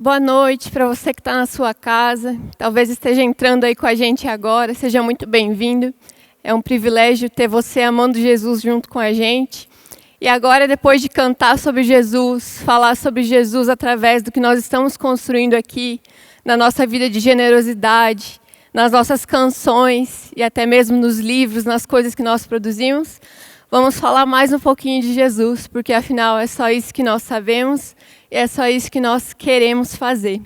Boa noite para você que está na sua casa, talvez esteja entrando aí com a gente agora, seja muito bem-vindo. É um privilégio ter você amando Jesus junto com a gente. E agora, depois de cantar sobre Jesus, falar sobre Jesus através do que nós estamos construindo aqui, na nossa vida de generosidade, nas nossas canções e até mesmo nos livros, nas coisas que nós produzimos, vamos falar mais um pouquinho de Jesus, porque afinal é só isso que nós sabemos e é só isso que nós queremos fazer.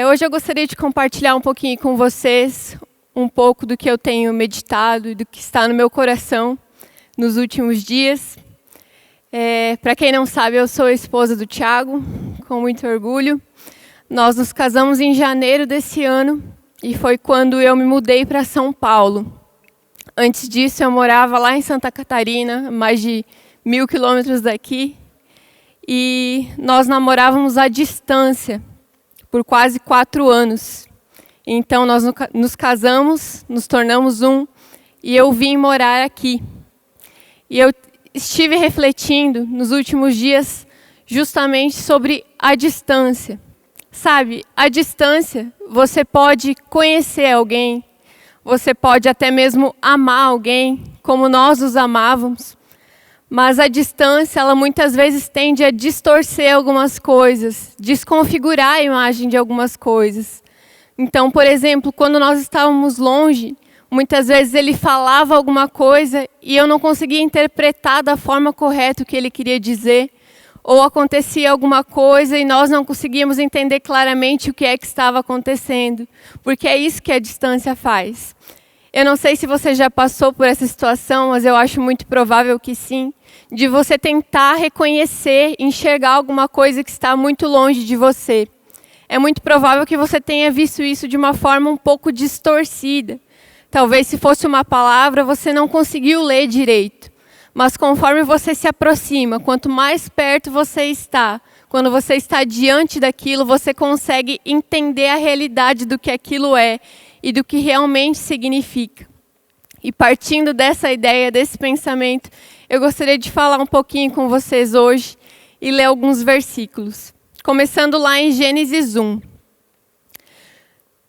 Hoje eu gostaria de compartilhar um pouquinho com vocês um pouco do que eu tenho meditado e do que está no meu coração nos últimos dias. Para quem não sabe, eu sou a esposa do Thiago, com muito orgulho. Nós nos casamos em janeiro desse ano e foi quando eu me mudei para São Paulo. Antes disso, eu morava lá em Santa Catarina, mais de 1.000 quilômetros daqui. E nós namorávamos à distância por quase 4 anos. Então, nós nos casamos, nos tornamos um, e eu vim morar aqui. E eu estive refletindo nos últimos dias justamente sobre a distância. Sabe, a distância, você pode conhecer alguém, você pode até mesmo amar alguém, como nós os amávamos. Mas a distância, ela muitas vezes tende a distorcer algumas coisas, desconfigurar a imagem de algumas coisas. Então, por exemplo, quando nós estávamos longe, muitas vezes ele falava alguma coisa e eu não conseguia interpretar da forma correta o que ele queria dizer. Ou acontecia alguma coisa e nós não conseguíamos entender claramente o que é que estava acontecendo. Porque é isso que a distância faz. Eu não sei se você já passou por essa situação, mas eu acho muito provável que sim. De você tentar reconhecer, enxergar alguma coisa que está muito longe de você. É muito provável que você tenha visto isso de uma forma um pouco distorcida. Talvez se fosse uma palavra, você não conseguiu ler direito. Mas conforme você se aproxima, quanto mais perto você está, quando você está diante daquilo, você consegue entender a realidade do que aquilo é e do que realmente significa. E partindo dessa ideia, desse pensamento, eu gostaria de falar um pouquinho com vocês hoje e ler alguns versículos. Começando lá em Gênesis 1.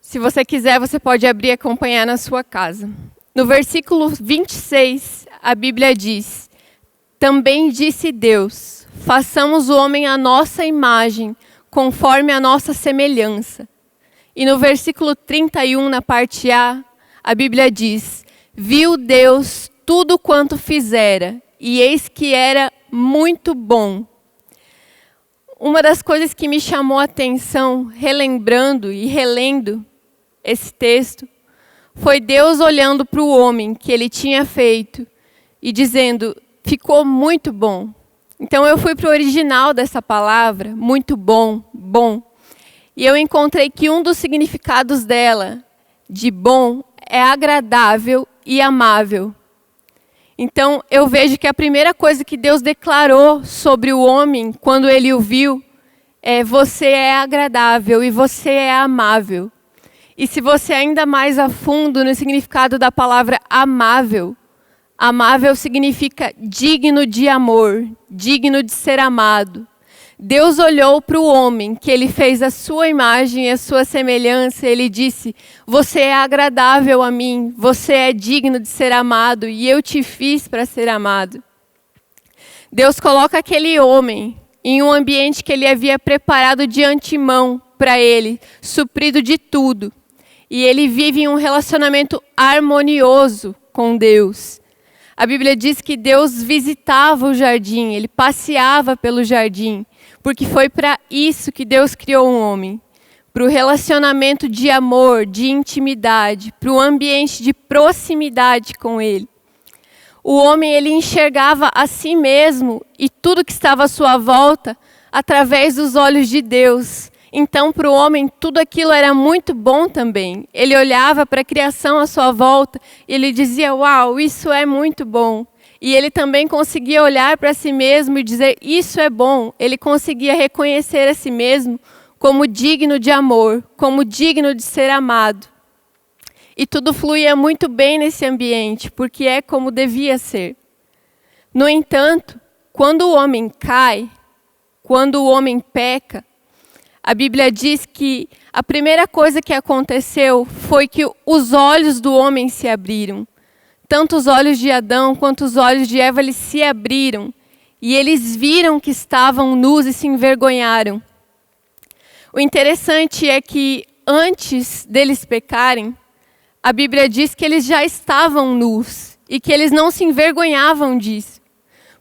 Se você quiser, você pode abrir e acompanhar na sua casa. No versículo 26, a Bíblia diz: também disse Deus, façamos o homem à nossa imagem, conforme a nossa semelhança. E no versículo 31, na parte a Bíblia diz: viu Deus tudo quanto fizera, e eis que era muito bom. Uma das coisas que me chamou a atenção, relembrando e relendo esse texto, foi Deus olhando para o homem que ele tinha feito e dizendo: ficou muito bom. Então eu fui para o original dessa palavra, muito bom, bom. E eu encontrei que um dos significados dela, de bom, é agradável e amável. Então eu vejo que a primeira coisa que Deus declarou sobre o homem, quando ele o viu, é: você é agradável e você é amável. E se você ainda mais a fundo no significado da palavra amável, amável significa digno de amor, digno de ser amado. Deus olhou para o homem, que ele fez a sua imagem e a sua semelhança, e ele disse: você é agradável a mim, você é digno de ser amado, e eu te fiz para ser amado. Deus coloca aquele homem em um ambiente que ele havia preparado de antemão para ele, suprido de tudo. E ele vive em um relacionamento harmonioso com Deus. A Bíblia diz que Deus visitava o jardim, ele passeava pelo jardim, porque foi para isso que Deus criou um homem. Para o relacionamento de amor, de intimidade, para o ambiente de proximidade com ele. O homem, ele enxergava a si mesmo e tudo que estava à sua volta através dos olhos de Deus. Então, para o homem, tudo aquilo era muito bom também. Ele olhava para a criação à sua volta e ele dizia: uau, isso é muito bom. E ele também conseguia olhar para si mesmo e dizer: isso é bom. Ele conseguia reconhecer a si mesmo como digno de amor, como digno de ser amado. E tudo fluía muito bem nesse ambiente, porque é como devia ser. No entanto, quando o homem cai, quando o homem peca, a Bíblia diz que a primeira coisa que aconteceu foi que os olhos do homem se abriram. Tanto os olhos de Adão quanto os olhos de Eva, eles se abriram. E eles viram que estavam nus e se envergonharam. O interessante é que antes deles pecarem, a Bíblia diz que eles já estavam nus e que eles não se envergonhavam disso.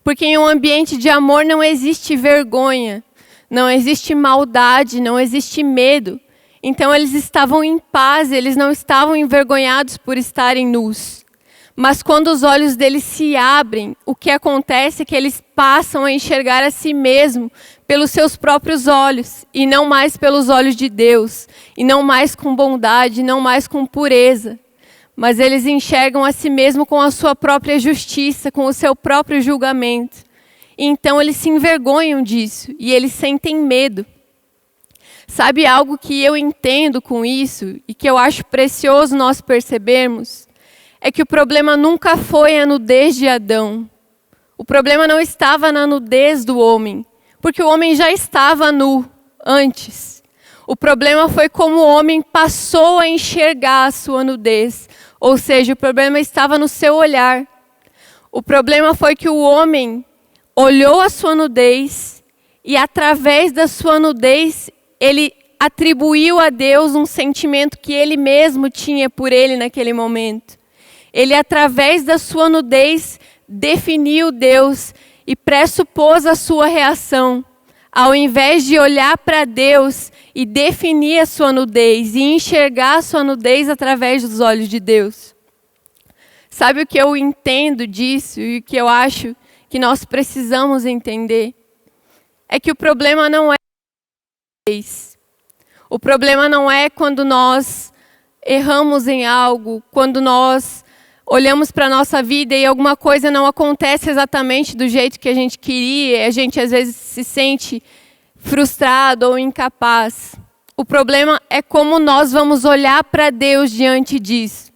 Porque em um ambiente de amor não existe vergonha, não existe maldade, não existe medo. Então eles estavam em paz, eles não estavam envergonhados por estarem nus. Mas quando os olhos deles se abrem, o que acontece é que eles passam a enxergar a si mesmo pelos seus próprios olhos, e não mais pelos olhos de Deus, e não mais com bondade, não mais com pureza. Mas eles enxergam a si mesmo com a sua própria justiça, com o seu próprio julgamento. E então eles se envergonham disso, e eles sentem medo. Sabe algo que eu entendo com isso, e que eu acho precioso nós percebermos? É que o problema nunca foi a nudez de Adão. O problema não estava na nudez do homem, porque o homem já estava nu antes. O problema foi como o homem passou a enxergar a sua nudez, ou seja, o problema estava no seu olhar. O problema foi que o homem olhou a sua nudez e através da sua nudez ele atribuiu a Deus um sentimento que ele mesmo tinha por ele naquele momento. Ele, através da sua nudez, definiu Deus e pressupôs a sua reação. Ao invés de olhar para Deus e definir a sua nudez e enxergar a sua nudez através dos olhos de Deus. Sabe o que eu entendo disso e o que eu acho que nós precisamos entender? É que o problema não é a nudez. O problema não é quando nós erramos em algo, quando nós olhamos para a nossa vida e alguma coisa não acontece exatamente do jeito que a gente queria, a gente às vezes se sente frustrado ou incapaz. O problema é como nós vamos olhar para Deus diante disso.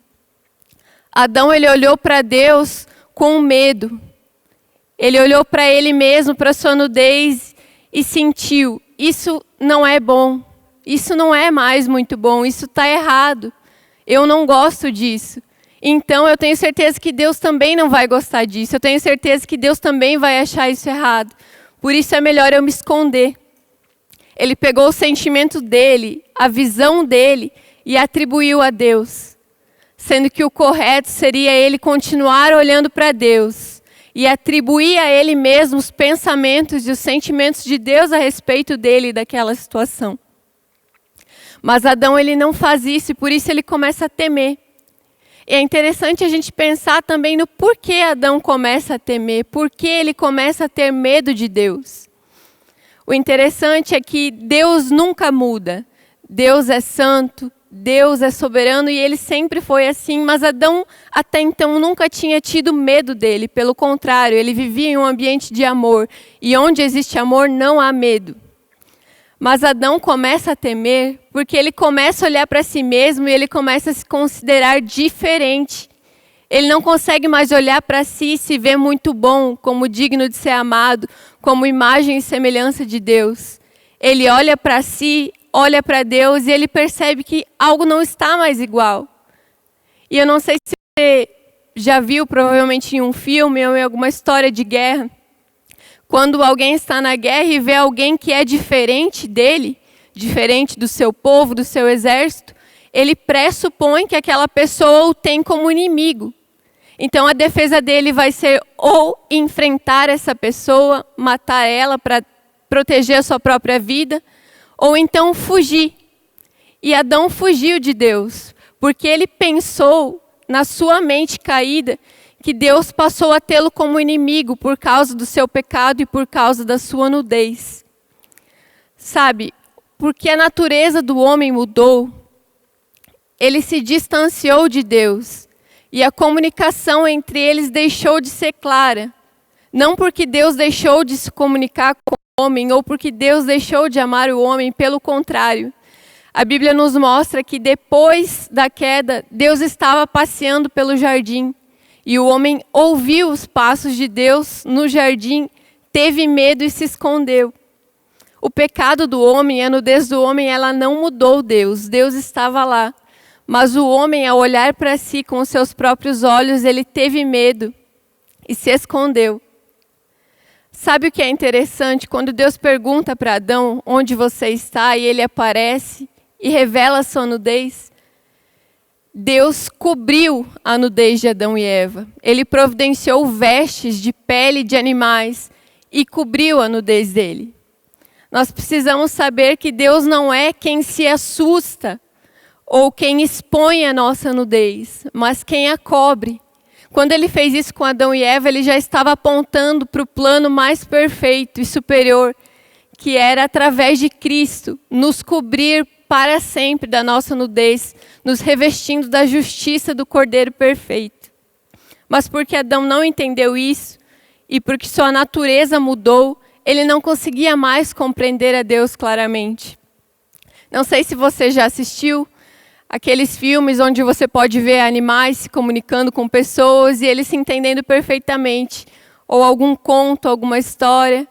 Adão, ele olhou para Deus com medo. Ele olhou para ele mesmo, para a sua nudez e sentiu, isso não é bom, isso não é mais muito bom, isso está errado, eu não gosto disso. Então, eu tenho certeza que Deus também não vai gostar disso. Eu tenho certeza que Deus também vai achar isso errado. Por isso é melhor eu me esconder. Ele pegou o sentimento dele, a visão dele, e atribuiu a Deus. Sendo que o correto seria ele continuar olhando para Deus e atribuir a ele mesmo os pensamentos e os sentimentos de Deus a respeito dele e daquela situação. Mas Adão, ele não faz isso e por isso ele começa a temer. E é interessante a gente pensar também no porquê Adão começa a temer, porquê ele começa a ter medo de Deus. O interessante é que Deus nunca muda. Deus é santo, Deus é soberano e ele sempre foi assim, mas Adão até então nunca tinha tido medo dele. Pelo contrário, ele vivia em um ambiente de amor e onde existe amor não há medo. Mas Adão começa a temer porque ele começa a olhar para si mesmo e ele começa a se considerar diferente. Ele não consegue mais olhar para si e se ver muito bom, como digno de ser amado, como imagem e semelhança de Deus. Ele olha para si, olha para Deus e ele percebe que algo não está mais igual. E eu não sei se você já viu, provavelmente em um filme ou em alguma história de guerra, quando alguém está na guerra e vê alguém que é diferente dele, diferente do seu povo, do seu exército, ele pressupõe que aquela pessoa o tem como inimigo. Então a defesa dele vai ser ou enfrentar essa pessoa, matar ela para proteger a sua própria vida, ou então fugir. E Adão fugiu de Deus, porque ele pensou na sua mente caída que Deus passou a tê-lo como inimigo por causa do seu pecado e por causa da sua nudez. Sabe, porque a natureza do homem mudou, ele se distanciou de Deus e a comunicação entre eles deixou de ser clara. Não porque Deus deixou de se comunicar com o homem ou porque Deus deixou de amar o homem, pelo contrário. A Bíblia nos mostra que depois da queda, Deus estava passeando pelo jardim. E o homem ouviu os passos de Deus no jardim, teve medo e se escondeu. O pecado do homem, a nudez do homem, ela não mudou Deus. Deus estava lá. Mas o homem, ao olhar para si com os seus próprios olhos, ele teve medo e se escondeu. Sabe o que é interessante? Quando Deus pergunta para Adão onde você está e ele aparece e revela a sua nudez, Deus cobriu a nudez de Adão e Eva. Ele providenciou vestes de pele de animais e cobriu a nudez dele. Nós precisamos saber que Deus não é quem se assusta ou quem expõe a nossa nudez, mas quem a cobre. Quando ele fez isso com Adão e Eva, ele já estava apontando para o plano mais perfeito e superior, que era através de Cristo, nos cobrir para sempre da nossa nudez, nos revestindo da justiça do Cordeiro perfeito. Mas porque Adão não entendeu isso, e porque sua natureza mudou, ele não conseguia mais compreender a Deus claramente. Não sei se você já assistiu aqueles filmes onde você pode ver animais se comunicando com pessoas e eles se entendendo perfeitamente, ou algum conto, alguma história.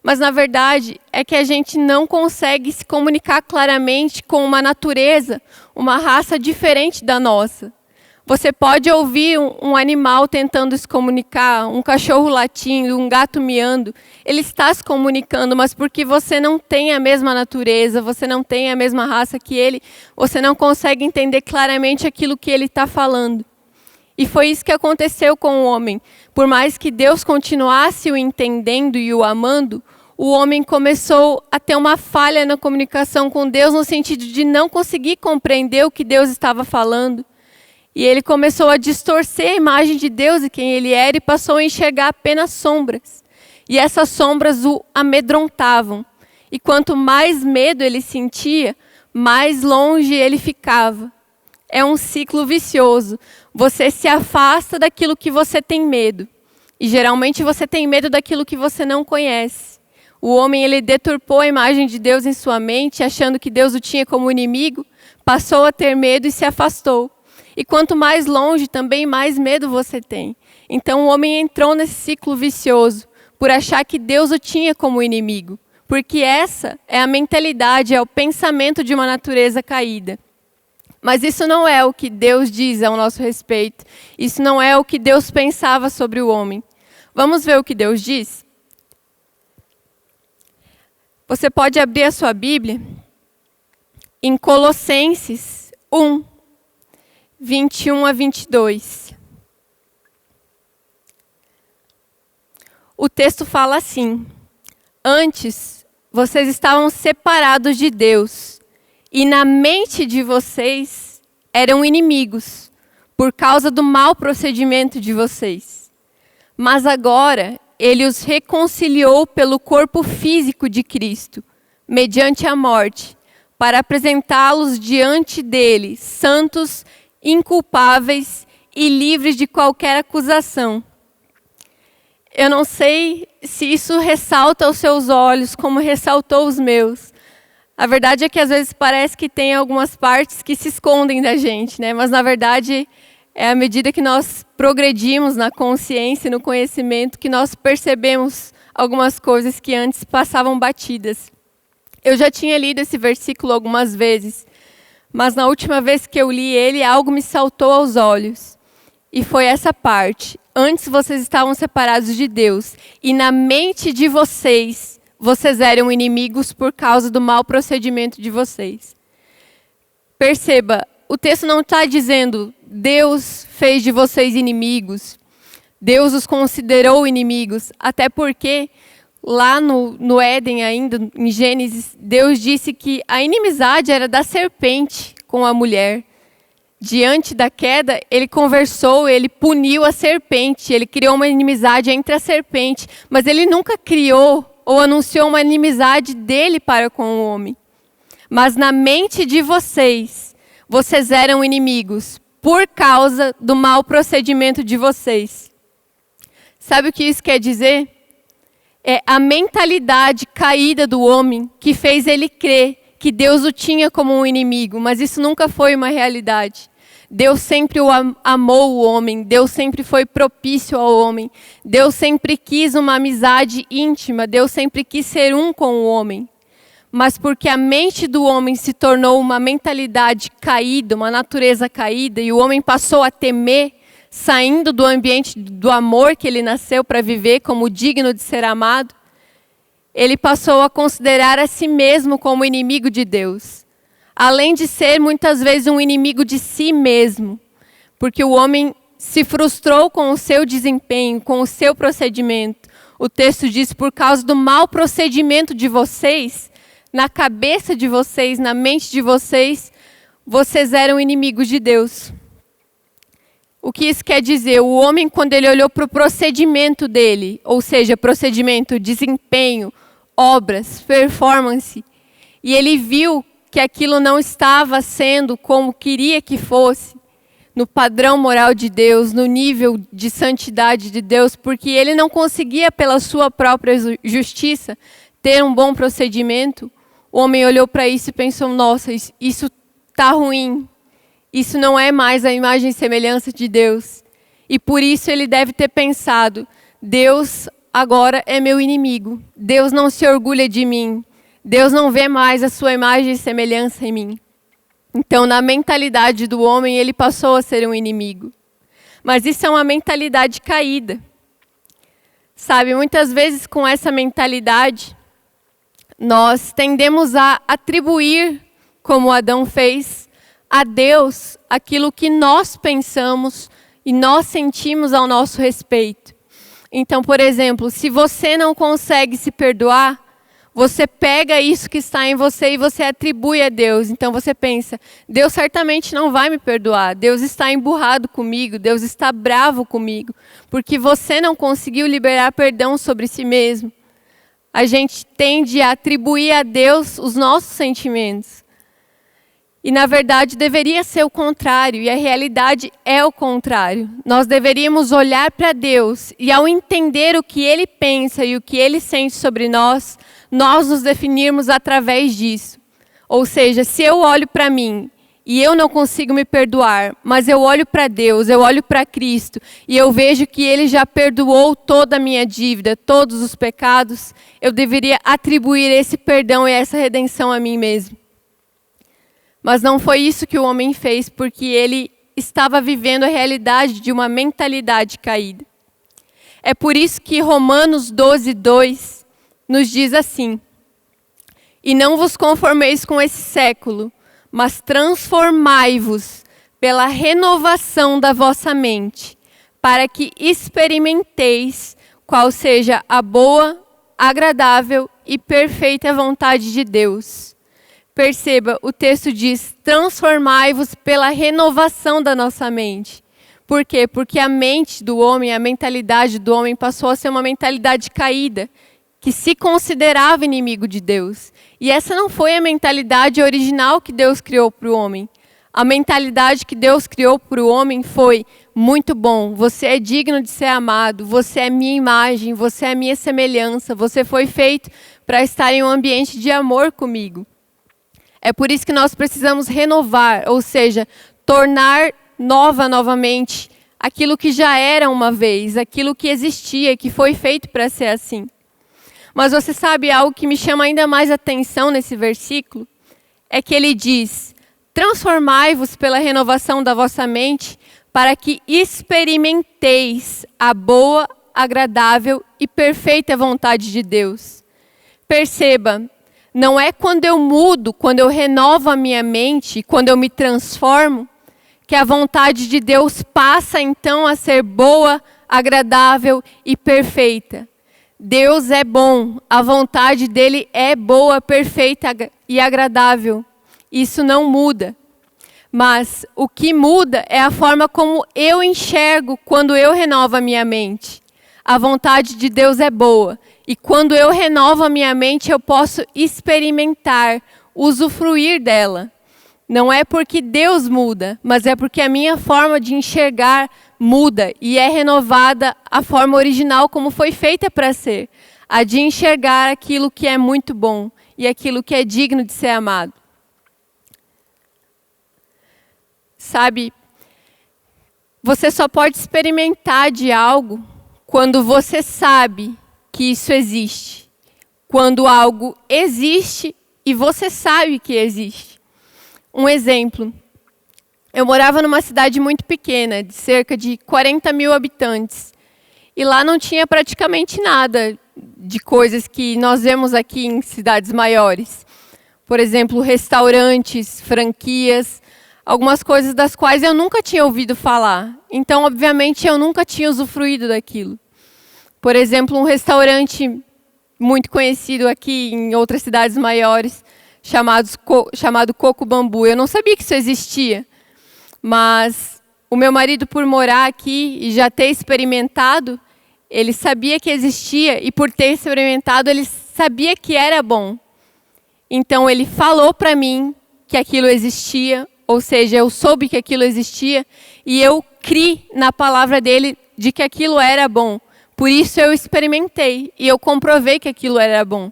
Mas, na verdade, é que a gente não consegue se comunicar claramente com uma natureza, uma raça diferente da nossa. Você pode ouvir um animal tentando se comunicar, um cachorro latindo, um gato miando. Ele está se comunicando, mas porque você não tem a mesma natureza, você não tem a mesma raça que ele, você não consegue entender claramente aquilo que ele está falando. E foi isso que aconteceu com o homem. Por mais que Deus continuasse o entendendo e o amando, o homem começou a ter uma falha na comunicação com Deus, no sentido de não conseguir compreender o que Deus estava falando. E ele começou a distorcer a imagem de Deus e quem ele era e passou a enxergar apenas sombras. E essas sombras o amedrontavam. E quanto mais medo ele sentia, mais longe ele ficava. É um ciclo vicioso. Você se afasta daquilo que você tem medo. E geralmente você tem medo daquilo que você não conhece. O homem, ele deturpou a imagem de Deus em sua mente, achando que Deus o tinha como inimigo, passou a ter medo e se afastou. E quanto mais longe, também mais medo você tem. Então o homem entrou nesse ciclo vicioso, por achar que Deus o tinha como inimigo. Porque essa é a mentalidade, é o pensamento de uma natureza caída. Mas isso não é o que Deus diz ao nosso respeito. Isso não é o que Deus pensava sobre o homem. Vamos ver o que Deus diz? Você pode abrir a sua Bíblia em Colossenses 1, 21 a 22. O texto fala assim: antes, vocês estavam separados de Deus, e na mente de vocês eram inimigos, por causa do mau procedimento de vocês. Mas agora, Ele os reconciliou pelo corpo físico de Cristo, mediante a morte, para apresentá-los diante dele, santos, inculpáveis e livres de qualquer acusação. Eu não sei se isso ressalta aos seus olhos, como ressaltou os meus. A verdade é que às vezes parece que tem algumas partes que se escondem da gente, né? Mas na verdade é à medida que nós progredimos na consciência e no conhecimento que nós percebemos algumas coisas que antes passavam batidas. Eu já tinha lido esse versículo algumas vezes, mas na última vez que eu li ele, algo me saltou aos olhos. E foi essa parte. Antes vocês estavam separados de Deus, e na mente de vocês, vocês eram inimigos por causa do mau procedimento de vocês. Perceba, o texto não está dizendo Deus fez de vocês inimigos, Deus os considerou inimigos, até porque lá no Éden ainda, em Gênesis, Deus disse que a inimizade era da serpente com a mulher. Diante da queda, ele conversou, ele puniu a serpente, ele criou uma inimizade entre a serpente, mas ele nunca criou ou anunciou uma inimizade dele para com o homem. Mas na mente de vocês, vocês eram inimigos por causa do mau procedimento de vocês. Sabe o que isso quer dizer? É a mentalidade caída do homem que fez ele crer que Deus o tinha como um inimigo, mas isso nunca foi uma realidade. Deus sempre amou o homem, Deus sempre foi propício ao homem, Deus sempre quis uma amizade íntima, Deus sempre quis ser um com o homem. mas porque a mente do homem se tornou uma mentalidade caída, uma natureza caída, e o homem passou a temer, saindo do ambiente do amor que ele nasceu para viver como digno de ser amado, ele passou a considerar a si mesmo como inimigo de Deus. Além de ser muitas vezes um inimigo de si mesmo, porque o homem se frustrou com o seu desempenho, com o seu procedimento. O texto diz, por causa do mau procedimento de vocês, na cabeça de vocês, na mente de vocês, vocês eram inimigos de Deus. O que isso quer dizer? O homem, quando ele olhou para o procedimento dele, ou seja, procedimento, desempenho, obras, performance, e ele viu que aquilo não estava sendo como queria que fosse, no padrão moral de Deus, no nível de santidade de Deus, porque ele não conseguia, pela sua própria justiça, ter um bom procedimento. O homem olhou para isso e pensou, nossa, isso está ruim. Isso não é mais a imagem e semelhança de Deus. E por isso ele deve ter pensado, Deus agora é meu inimigo. Deus não se orgulha de mim. Deus não vê mais a sua imagem e semelhança em mim. Então, na mentalidade do homem, ele passou a ser um inimigo. Mas isso é uma mentalidade caída. Sabe, muitas vezes com essa mentalidade, nós tendemos a atribuir, como Adão fez, a Deus aquilo que nós pensamos e nós sentimos ao nosso respeito. Então, por exemplo, se você não consegue se perdoar, você pega isso que está em você e você atribui a Deus. Então você pensa, Deus certamente não vai me perdoar. Deus está emburrado comigo, Deus está bravo comigo, porque você não conseguiu liberar perdão sobre si mesmo. A gente tende a atribuir a Deus os nossos sentimentos. E na verdade deveria ser o contrário, e a realidade é o contrário. Nós deveríamos olhar para Deus e ao entender o que Ele pensa e o que Ele sente sobre nós nos definirmos através disso. Ou seja, se eu olho para mim e eu não consigo me perdoar, mas eu olho para Deus, eu olho para Cristo e eu vejo que Ele já perdoou toda a minha dívida, todos os pecados, eu deveria atribuir esse perdão e essa redenção a mim mesmo. Mas não foi isso que o homem fez, porque ele estava vivendo a realidade de uma mentalidade caída. É por isso que Romanos 12:2 nos diz assim: e não vos conformeis com esse século, mas transformai-vos pela renovação da vossa mente, para que experimenteis qual seja a boa, agradável e perfeita vontade de Deus. Perceba, o texto diz, transformai-vos pela renovação da nossa mente. Por quê? Porque a mente do homem, a mentalidade do homem passou a ser uma mentalidade caída, que se considerava inimigo de Deus. E essa não foi a mentalidade original que Deus criou para o homem. A mentalidade que Deus criou para o homem foi, muito bom, você é digno de ser amado, você é minha imagem, você é minha semelhança, você foi feito para estar em um ambiente de amor comigo. É por isso que nós precisamos renovar, ou seja, tornar novamente aquilo que já era uma vez, aquilo que existia, que foi feito para ser assim. Mas você sabe algo que me chama ainda mais atenção nesse versículo? É que ele diz, transformai-vos pela renovação da vossa mente, para que experimenteis a boa, agradável e perfeita vontade de Deus. Perceba, não é quando eu mudo, quando eu renovo a minha mente, quando eu me transformo, que a vontade de Deus passa então a ser boa, agradável e perfeita. Deus é bom, a vontade dele é boa, perfeita e agradável. Isso não muda. Mas o que muda é a forma como eu enxergo quando eu renovo a minha mente. A vontade de Deus é boa. E quando eu renovo a minha mente, eu posso experimentar, usufruir dela. Não é porque Deus muda, mas é porque a minha forma de enxergar muda e é renovada a forma original como foi feita para ser. A de enxergar aquilo que é muito bom e aquilo que é digno de ser amado. Sabe, você só pode experimentar de algo quando você sabe que isso existe. Quando algo existe e e você sabe que existe. Um exemplo, eu morava numa cidade muito pequena, de cerca de 40 mil habitantes. E lá não tinha praticamente nada de coisas que nós vemos aqui em cidades maiores. Por exemplo, restaurantes, franquias, algumas coisas das quais eu nunca tinha ouvido falar. Então, obviamente, eu nunca tinha usufruído daquilo. Por exemplo, um restaurante muito conhecido aqui em outras cidades maiores, chamado Coco Bambu. Eu não sabia que isso existia, mas o meu marido, por morar aqui e já ter experimentado, ele sabia que existia e por ter experimentado, ele sabia que era bom. Então, ele falou para mim que aquilo existia, ou seja, eu soube que aquilo existia e eu criei na palavra dele de que aquilo era bom. Por isso eu experimentei e eu comprovei que aquilo era bom.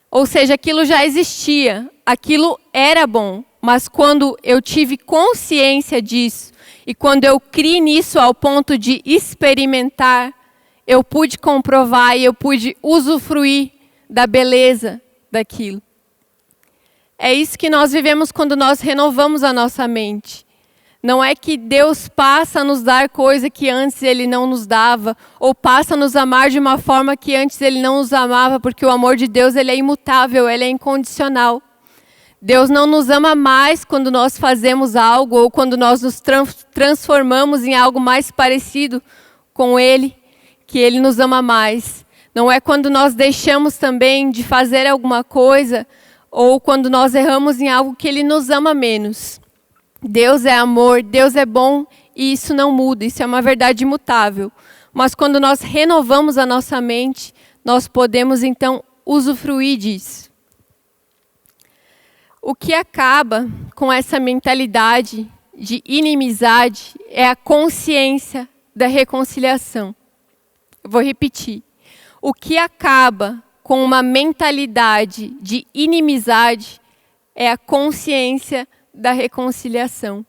Ou seja, aquilo já existia, aquilo era bom. Mas quando eu tive consciência disso e quando eu criei nisso ao ponto de experimentar, eu pude comprovar e eu pude usufruir da beleza daquilo. É isso que nós vivemos quando nós renovamos a nossa mente. Não é que Deus passa a nos dar coisa que antes Ele não nos dava, ou passa a nos amar de uma forma que antes Ele não nos amava, porque o amor de Deus ele é imutável, ele é incondicional. Deus não nos ama mais quando nós fazemos algo, ou quando nós nos transformamos em algo mais parecido com Ele, que Ele nos ama mais. Não é quando nós deixamos também de fazer alguma coisa, ou quando nós erramos em algo que Ele nos ama menos. Deus é amor, Deus é bom e isso não muda, isso é uma verdade imutável. Mas quando nós renovamos a nossa mente, nós podemos então usufruir disso. O que acaba com essa mentalidade de inimizade é a consciência da reconciliação. Eu vou repetir. O que acaba com uma mentalidade de inimizade é a consciência da reconciliação.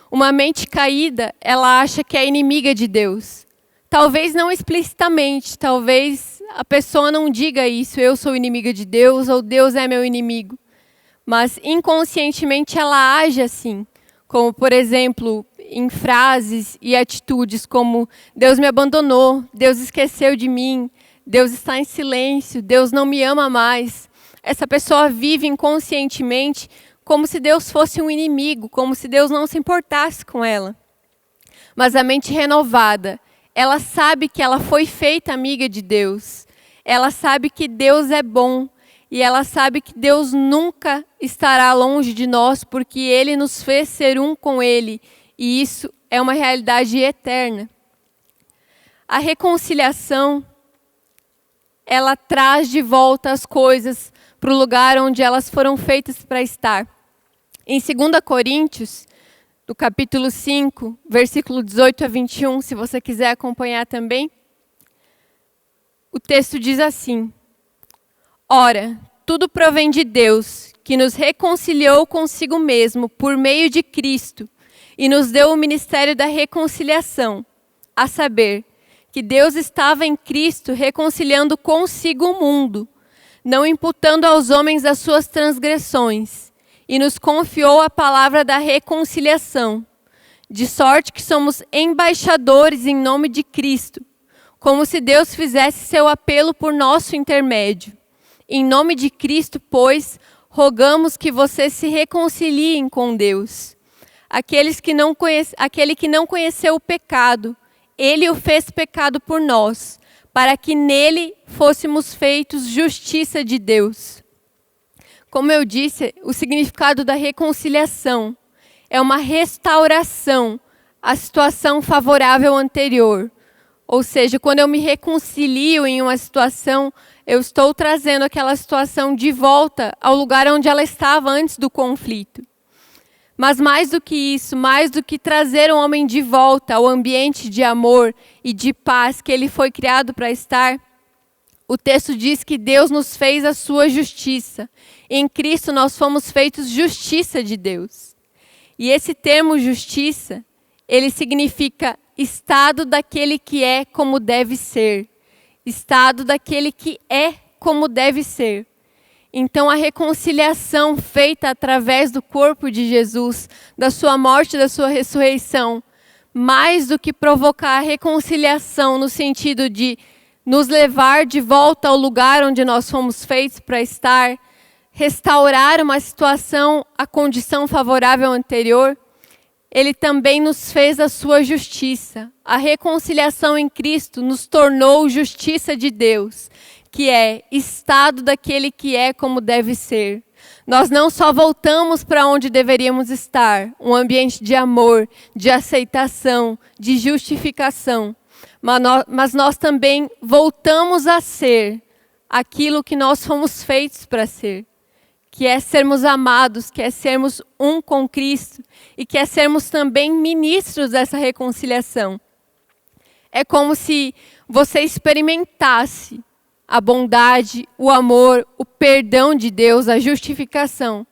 Uma mente caída, ela acha que é inimiga de Deus. Talvez não explicitamente, talvez a pessoa não diga isso, eu sou inimiga de Deus ou Deus é meu inimigo. Mas inconscientemente ela age assim, como por exemplo, em frases e atitudes como Deus me abandonou, Deus esqueceu de mim, Deus está em silêncio, Deus não me ama mais. Essa pessoa vive inconscientemente como se Deus fosse um inimigo, como se Deus não se importasse com ela. Mas a mente renovada, ela sabe que ela foi feita amiga de Deus. Ela sabe que Deus é bom. E ela sabe que Deus nunca estará longe de nós, porque Ele nos fez ser um com Ele. E isso é uma realidade eterna. A reconciliação, ela traz de volta as coisas para o lugar onde elas foram feitas para estar. Em 2 Coríntios, do capítulo 5, versículo 18 a 21, se você quiser acompanhar também, o texto diz assim: Ora, tudo provém de Deus, que nos reconciliou consigo mesmo por meio de Cristo e nos deu o ministério da reconciliação, a saber, que Deus estava em Cristo reconciliando consigo o mundo, não imputando aos homens as suas transgressões, e nos confiou a palavra da reconciliação, de sorte que somos embaixadores em nome de Cristo, como se Deus fizesse seu apelo por nosso intermédio. Em nome de Cristo, pois, rogamos que vocês se reconciliem com Deus. Aquele que não conheceu o pecado, Ele o fez pecado por nós, para que nele fôssemos feitos justiça de Deus. Como eu disse, o significado da reconciliação é uma restauração à situação favorável anterior. Ou seja, quando eu me reconcilio em uma situação, eu estou trazendo aquela situação de volta ao lugar onde ela estava antes do conflito. Mas mais do que isso, mais do que trazer um homem de volta ao ambiente de amor e de paz que ele foi criado para estar, o texto diz que Deus nos fez a sua justiça. Em Cristo nós fomos feitos justiça de Deus. E esse termo justiça, ele significa estado daquele que é como deve ser. Estado daquele que é como deve ser. Então a reconciliação feita através do corpo de Jesus, da sua morte e da sua ressurreição, mais do que provocar a reconciliação no sentido de nos levar de volta ao lugar onde nós fomos feitos para estar, restaurar uma situação, a condição favorável anterior, ele também nos fez a sua justiça. A reconciliação em Cristo nos tornou justiça de Deus, que é estado daquele que é como deve ser. Nós não só voltamos para onde deveríamos estar, um ambiente de amor, de aceitação, de justificação, mas nós também voltamos a ser aquilo que nós fomos feitos para ser, que é sermos amados, que é sermos um com Cristo e que é sermos também ministros dessa reconciliação. É como se você experimentasse a bondade, o amor, o perdão de Deus, a justificação.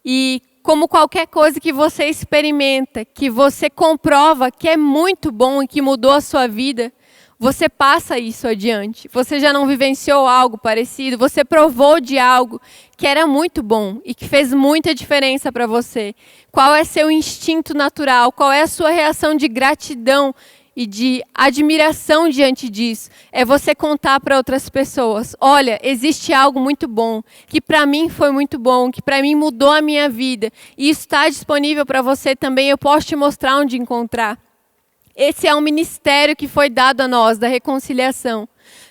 E como qualquer coisa que você experimenta, que você comprova que é muito bom e que mudou a sua vida, você passa isso adiante. Você já não vivenciou algo parecido, você provou de algo que era muito bom e que fez muita diferença para você. Qual é seu instinto natural? Qual é a sua reação de gratidão e de admiração diante disso? É você contar para outras pessoas: olha, existe algo muito bom, que para mim foi muito bom, que para mim mudou a minha vida, e isso está disponível para você também, eu posso te mostrar onde encontrar. Esse é um ministério que foi dado a nós, da reconciliação.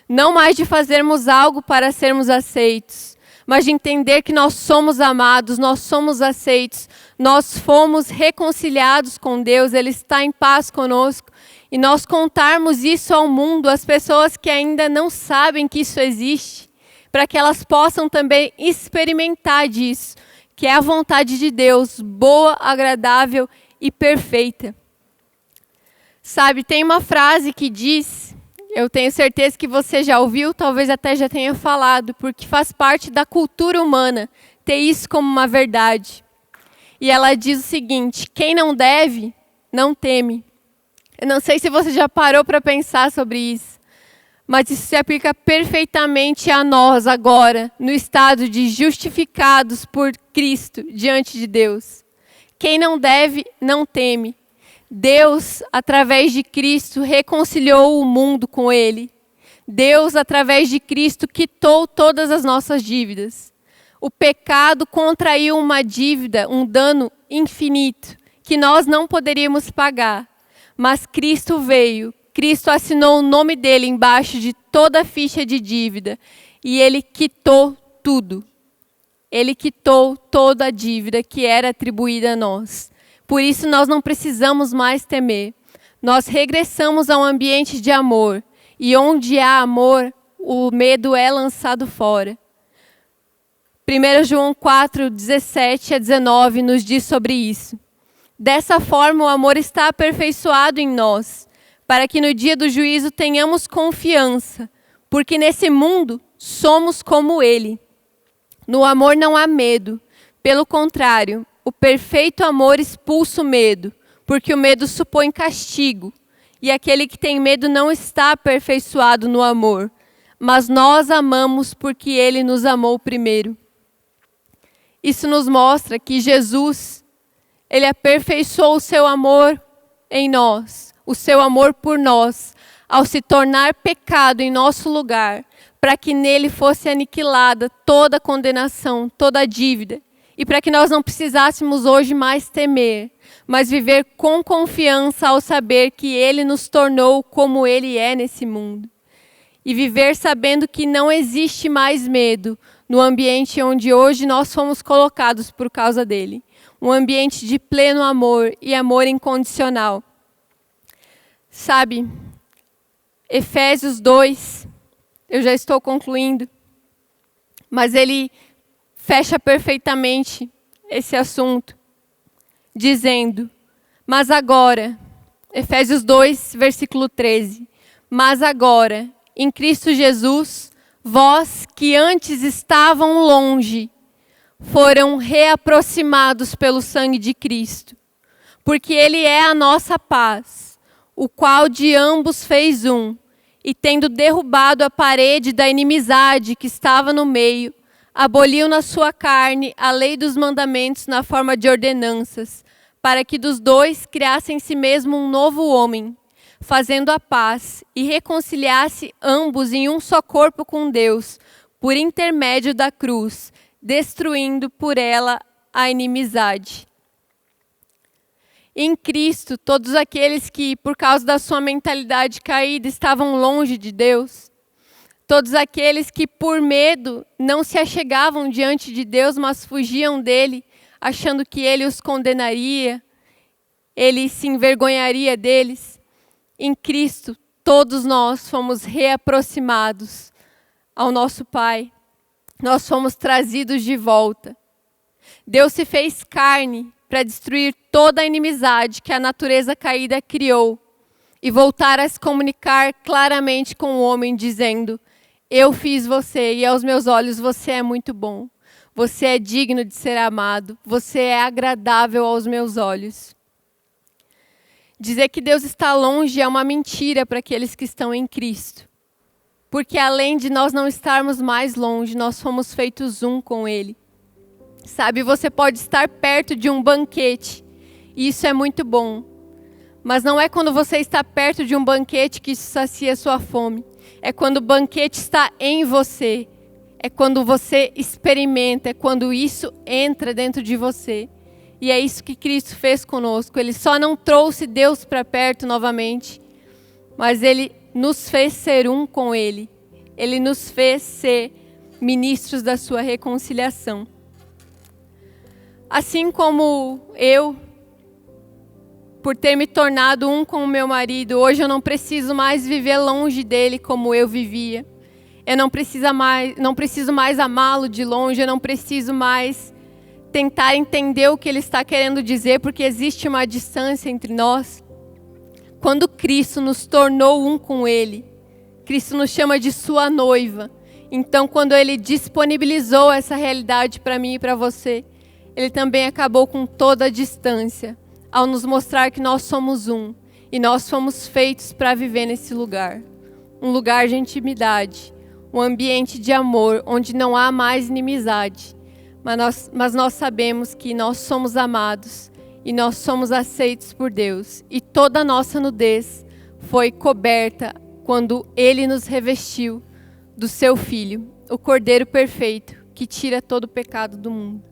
Não mais de fazermos algo para sermos aceitos, mas de entender que nós somos amados, nós somos aceitos, nós fomos reconciliados com Deus, Ele está em paz conosco. E nós contarmos isso ao mundo, às pessoas que ainda não sabem que isso existe, para que elas possam também experimentar disso, que é a vontade de Deus, boa, agradável e perfeita. Sabe, tem uma frase que diz, eu tenho certeza que você já ouviu, talvez até já tenha falado, porque faz parte da cultura humana ter isso como uma verdade. E ela diz o seguinte: quem não deve, não teme. Eu não sei se você já parou para pensar sobre isso, mas isso se aplica perfeitamente a nós agora, no estado de justificados por Cristo diante de Deus. Quem não deve, não teme. Deus, através de Cristo, reconciliou o mundo com Ele. Deus, através de Cristo, quitou todas as nossas dívidas. O pecado contraiu uma dívida, um dano infinito, que nós não poderíamos pagar. Mas Cristo veio, Cristo assinou o nome dele embaixo de toda a ficha de dívida. E Ele quitou tudo. Ele quitou toda a dívida que era atribuída a nós. Por isso nós não precisamos mais temer. Nós regressamos a um ambiente de amor. E onde há amor, o medo é lançado fora. 1 João 4, 17 a 19 nos diz sobre isso. Dessa forma, o amor está aperfeiçoado em nós, para que no dia do juízo tenhamos confiança, porque nesse mundo somos como Ele. No amor não há medo, pelo contrário, o perfeito amor expulsa o medo, porque o medo supõe castigo, e aquele que tem medo não está aperfeiçoado no amor, mas nós amamos porque Ele nos amou primeiro. Isso nos mostra que Jesus, Ele aperfeiçoou o seu amor em nós, o seu amor por nós, ao se tornar pecado em nosso lugar, para que nele fosse aniquilada toda a condenação, toda a dívida, e para que nós não precisássemos hoje mais temer, mas viver com confiança ao saber que Ele nos tornou como Ele é nesse mundo. E viver sabendo que não existe mais medo no ambiente onde hoje nós fomos colocados por causa dele. Um ambiente de pleno amor e amor incondicional. Sabe, Efésios 2, eu já estou concluindo, mas ele fecha perfeitamente esse assunto, dizendo: mas agora, Efésios 2, versículo 13, mas agora, em Cristo Jesus, vós que antes estavam longe, foram reaproximados pelo sangue de Cristo, porque Ele é a nossa paz, o qual de ambos fez um, e tendo derrubado a parede da inimizade que estava no meio, aboliu na sua carne a lei dos mandamentos na forma de ordenanças, para que dos dois criasse em si mesmo um novo homem, fazendo a paz e reconciliasse ambos em um só corpo com Deus, por intermédio da cruz, destruindo por ela a inimizade. Em Cristo, todos aqueles que, por causa da sua mentalidade caída, estavam longe de Deus, todos aqueles que, por medo, não se achegavam diante de Deus, mas fugiam dele, achando que ele os condenaria, ele se envergonharia deles. Em Cristo, todos nós fomos reaproximados ao nosso Pai. Nós fomos trazidos de volta. Deus se fez carne para destruir toda a inimizade que a natureza caída criou e voltar a se comunicar claramente com o homem, dizendo: eu fiz você e aos meus olhos você é muito bom. Você é digno de ser amado. Você é agradável aos meus olhos. Dizer que Deus está longe é uma mentira para aqueles que estão em Cristo. Porque além de nós não estarmos mais longe, nós fomos feitos um com Ele. Sabe, você pode estar perto de um banquete, e isso é muito bom. Mas não é quando você está perto de um banquete que isso sacia sua fome. É quando o banquete está em você. É quando você experimenta, é quando isso entra dentro de você. E é isso que Cristo fez conosco. Ele só não trouxe Deus para perto novamente, mas Ele nos fez ser um com Ele. Ele nos fez ser ministros da sua reconciliação. Assim como eu, por ter me tornado um com o meu marido, hoje eu não preciso mais viver longe dele como eu vivia. Eu não preciso mais amá-lo de longe, eu não preciso mais tentar entender o que ele está querendo dizer, porque existe uma distância entre nós. Quando Cristo nos tornou um com Ele, Cristo nos chama de sua noiva. Então, quando Ele disponibilizou essa realidade para mim e para você, Ele também acabou com toda a distância, ao nos mostrar que nós somos um, e nós fomos feitos para viver nesse lugar. Um lugar de intimidade, um ambiente de amor, onde não há mais inimizade. Mas nós sabemos que nós somos amados e nós somos aceitos por Deus. E toda a nossa nudez foi coberta quando Ele nos revestiu do seu Filho, o Cordeiro perfeito, que tira todo o pecado do mundo.